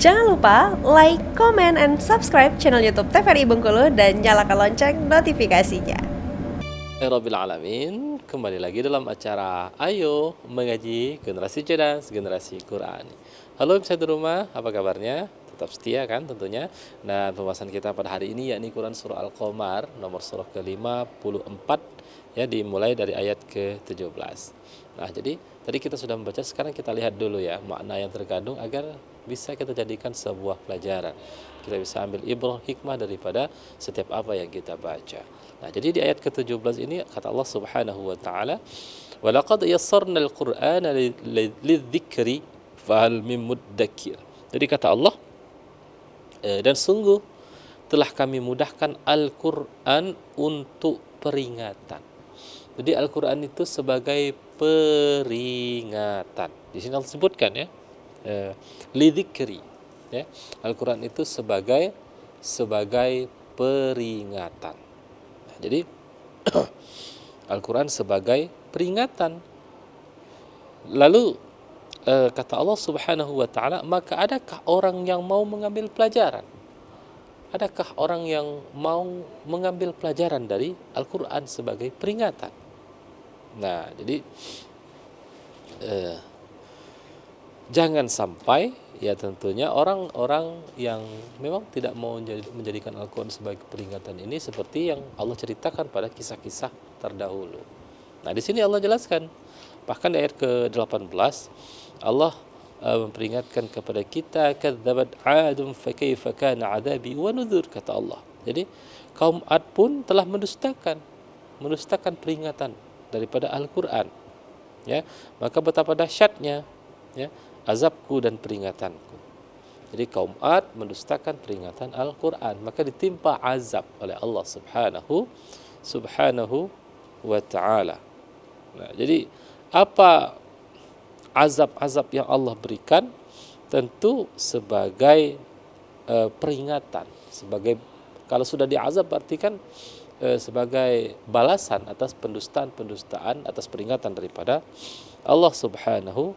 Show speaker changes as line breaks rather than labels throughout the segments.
Jangan lupa like, comment, and subscribe channel YouTube TVRI Bengkulu dan nyalakan lonceng notifikasinya.
Rabbil Alamin, kembali lagi dalam acara Ayo Mengaji Generasi Cerdas, Generasi Quran. Halo pemirsa di rumah, apa kabarnya? Tetap setia kan tentunya. Nah, pembahasan kita pada hari ini yakni Quran Surah Al-Qamar nomor surah ke-54 ya, dimulai dari ayat ke-17. Nah, jadi tadi kita sudah membaca, sekarang kita lihat dulu ya makna yang terkandung agar bisa kita jadikan sebuah pelajaran. Kita bisa ambil ibrah hikmah daripada setiap apa yang kita baca. Nah, jadi di ayat ke-17 ini kata Allah Subhanahu wa taala, "Wa laqad yassarna al-Qur'ana lidzikri fahal min muddakir." Jadi kata Allah, dan sungguh telah kami mudahkan Al-Qur'an untuk peringatan. Jadi Al-Qur'an itu sebagai peringatan. Di sini Allah sebutkan ya, lidzikri ya. Al-Qur'an itu sebagai peringatan. Nah, jadi Al-Quran sebagai peringatan. Lalu kata Allah Subhanahu wa taala, maka adakah orang yang mau mengambil pelajaran? Adakah orang yang mau mengambil pelajaran dari Al-Quran sebagai peringatan? Nah, jadi jangan sampai ya tentunya orang-orang yang memang tidak mau menjadikan Al-Quran sebagai peringatan ini seperti yang Allah ceritakan pada kisah-kisah terdahulu. Nah, di sini Allah jelaskan, bahkan di ayat ke-18 Allah memperingatkan kepada kita, kadzabat 'adun fakaifa kana 'adzabi wa nuzur, kata Allah. Jadi kaum Ad pun telah mendustakan peringatan daripada Al-Quran. Ya, maka betapa dahsyatnya ya azabku dan peringatanku. Jadi kaum Ad mendustakan peringatan Al-Quran, maka ditimpa azab oleh Allah Subhanahu wa ta'ala. Nah, jadi apa azab-azab yang Allah berikan? Tentu sebagai peringatan, sebagai, kalau sudah diazab berarti kan sebagai balasan atas pendustaan atas peringatan daripada Allah Subhanahu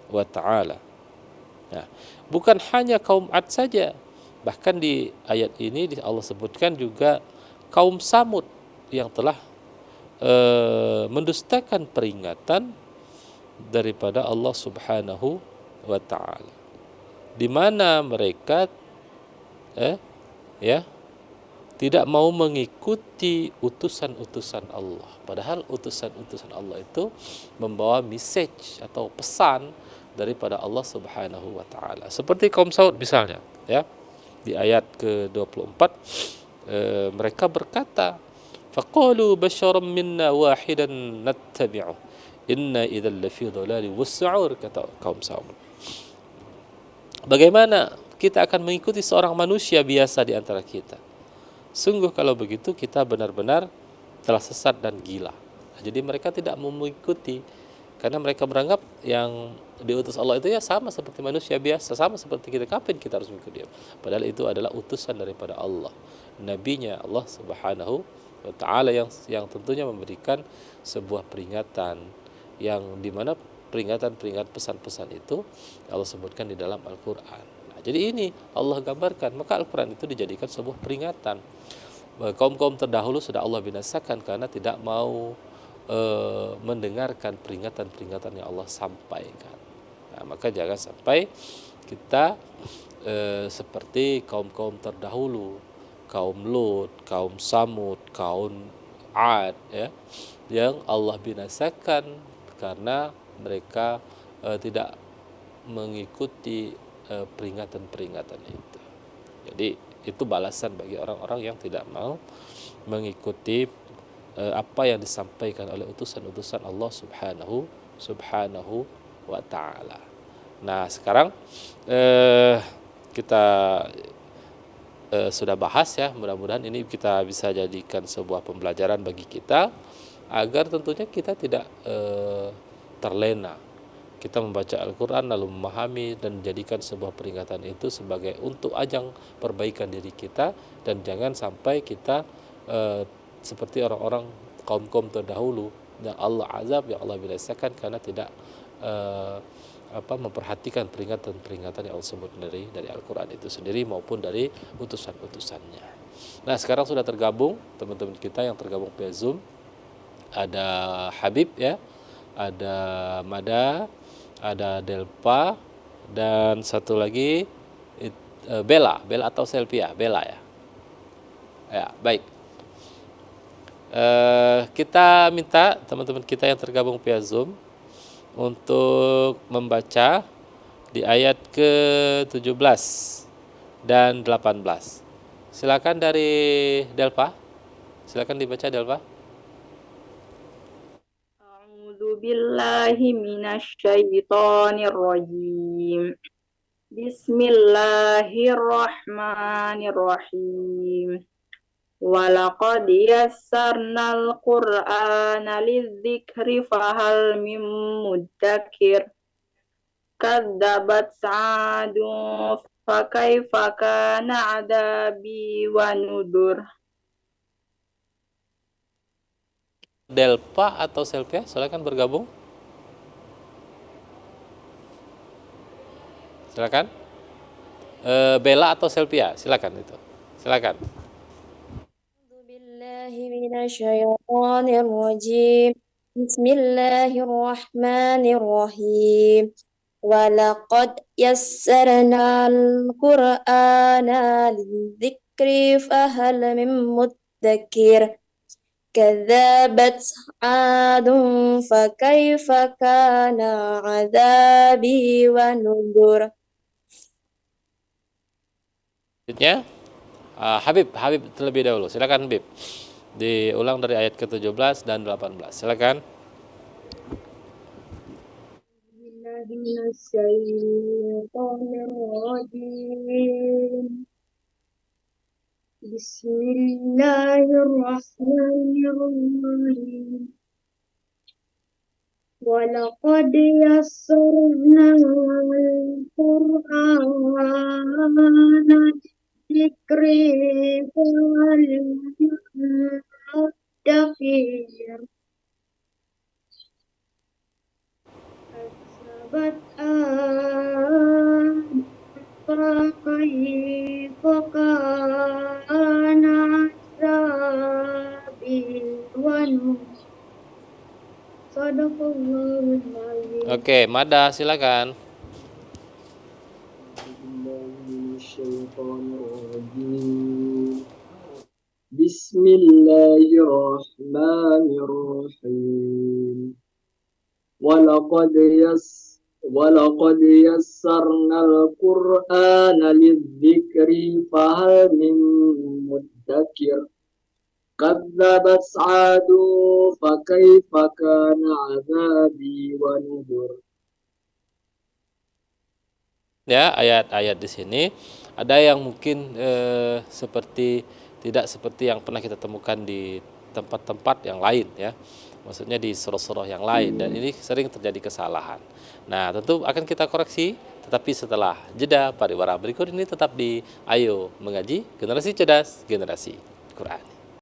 wa ta'ala. Nah, bukan hanya kaum Ad saja, bahkan di ayat ini Allah sebutkan juga kaum Samud yang telah mendustakan peringatan daripada Allah Subhanahu wa ta'ala, di mana mereka tidak mau mengikuti utusan-utusan Allah. Padahal utusan-utusan Allah itu membawa message atau pesan daripada Allah Subhanahu wa taala. Seperti kaum Saud misalnya, ya. Di ayat ke-24 mereka berkata, faqalu basyaram minna wahidan nattabi'u inna idzal lafi dhalali was-su'ur, kata kaum Saud. Bagaimana kita akan mengikuti seorang manusia biasa di antara kita? Sungguh kalau begitu kita benar-benar telah sesat dan gila. Jadi mereka tidak mau mengikuti karena mereka beranggap yang diutus Allah itu ya sama seperti manusia biasa, sama seperti kita. Kapan kita harus mengikuti dia? Padahal itu adalah utusan daripada Allah, nabinya Allah Subhanahu wa ta'ala, yang tentunya memberikan sebuah peringatan, yang dimana peringatan pesan-pesan itu Allah sebutkan di dalam Al-Quran. Jadi ini Allah gambarkan, maka Al-Quran itu dijadikan sebuah peringatan. Kaum-kaum terdahulu sudah Allah binasakan karena tidak mau mendengarkan peringatan-peringatan yang Allah sampaikan. Nah, maka jangan sampai kita seperti kaum-kaum terdahulu, kaum Lut, kaum Samud, kaum Ad, ya, yang Allah binasakan karena mereka tidak mengikuti peringatan-peringatan itu. Jadi itu balasan bagi orang-orang yang tidak mau mengikuti apa yang disampaikan oleh utusan-utusan Allah Subhanahu wa ta'ala. Nah, sekarang kita sudah bahas ya, mudah-mudahan ini kita bisa jadikan sebuah pembelajaran bagi kita agar tentunya kita tidak terlena. Kita membaca Al-Quran lalu memahami dan menjadikan sebuah peringatan itu sebagai untuk ajang perbaikan diri kita, dan jangan sampai kita seperti orang-orang kaum-kaum terdahulu yang Allah azab, yang Allah binasakan karena tidak eh, memperhatikan peringatan-peringatan yang Allah sebut dari Al-Quran itu sendiri maupun dari utusan-utusannya. Nah, sekarang sudah tergabung teman-teman kita yang tergabung via Zoom. Ada Habib ya, ada Mada, ada Delpa, dan satu lagi Bella atau Selvia, Bella ya. Ya, baik. Kita minta teman-teman kita yang tergabung via Zoom untuk membaca di ayat ke-17 dan 18. Silakan dari Delpa. Silakan dibaca Delpa.
A'udzu billahi minasyaitonir rajim. Bismillahirrahmanirrahim. Walaqad yassarnal Qur'ana lidzikri fahal mim mudzakir. Kadzabat Sa'adun fakaifa kana 'adzabi wa nudur.
Delpa atau Selvia, silakan bergabung. Silakan. Bella atau Selvia, silakan itu. Silakan.
Bismillahirrahmanirrahim. Walaqad yassarnal Qur'ana lidzikri fahal mim mudzakir. Kadzabat 'adun fakaifa kana 'adzabi wa nudur.
Selanjutnya Habib terlebih dahulu. Silakan Habib. Diulang dari ayat ke-17 dan 18. Silakan.
Bismillahirrahmanirrahim. Walaqad yassarnal Qur'ana lidzikri fahal mim mudzakir. Kadzabat fakaifa kana 'adzabi wa nudur. Sadaqallahul azim.
Oke, Mada silakan.
Bismillahirrahmanirrahim. Walaqad yassarnal Qur'ana lidzikri fahal mim mudzakir. Kadzabat Sa'adun fakaifa kana 'adzabi wa nudur.
Ya, ayat-ayat di sini ada yang mungkin tidak seperti yang pernah kita temukan di tempat-tempat yang lain ya. Maksudnya di surah-surah yang lain, dan ini sering terjadi kesalahan. Nah, tentu akan kita koreksi, tetapi setelah jeda pariwara berikut ini tetap di Ayo Mengaji, Generasi Cerdas, Generasi Quran.